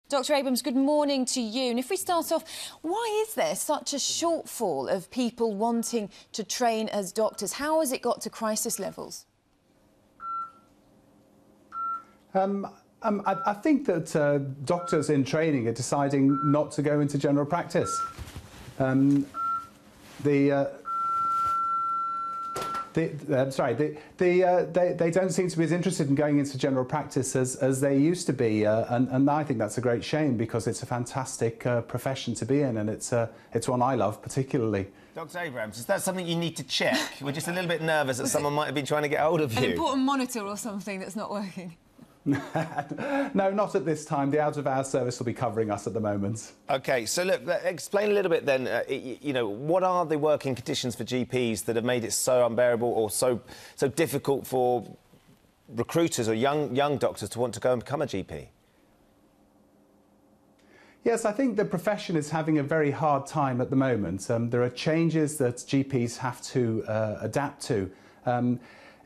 Dr Abrams, good morning to you. And if we start off, why is there such a shortfall of people wanting to train as doctors? How has it got to crisis levels? I think that doctors in training are deciding not to go into general practice. They don't seem to be as interested in going into general practice as they used to be, and I think that's a great shame because it's a fantastic profession to be in, and it's one I love particularly. Dr Abrams, is that something you need to check? We're just a little bit nervous that someone might have been trying to get hold of you. An important monitor or something that's not working? No, not at this time. The out-of-hours service will be covering us at the moment. OK, so look, explain a little bit then, you know, what are the working conditions for GPs that have made it so unbearable or so difficult for recruiters or young doctors to want to go and become a GP? Yes, I think the profession is having a very hard time at the moment. There are changes that GPs have to adapt to.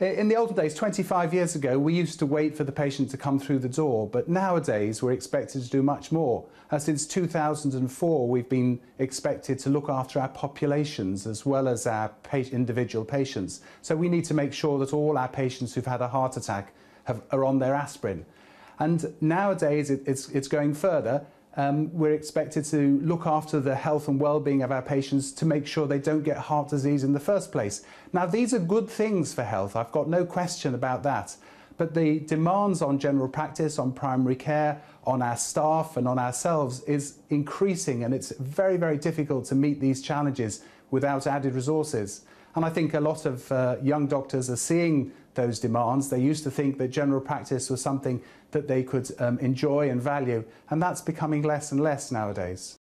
In the olden days, 25 years ago, we used to wait for the patient to come through the door, but nowadays we're expected to do much more. Since 2004, we've been expected to look after our populations as well as our individual patients. So we need to make sure that all our patients who've had a heart attack are on their aspirin. And nowadays, it's going further. We're expected to look after the health and well-being of our patients to make sure they don't get heart disease in the first place. Now, these are good things for health. I've got no question about that. But the demands on general practice, on primary care, on our staff and on ourselves is increasing, and it's very, very difficult to meet these challenges without added resources. And I think a lot of young doctors are seeing those demands. They used to think that general practice was something that they could enjoy and value, and that's becoming less and less nowadays.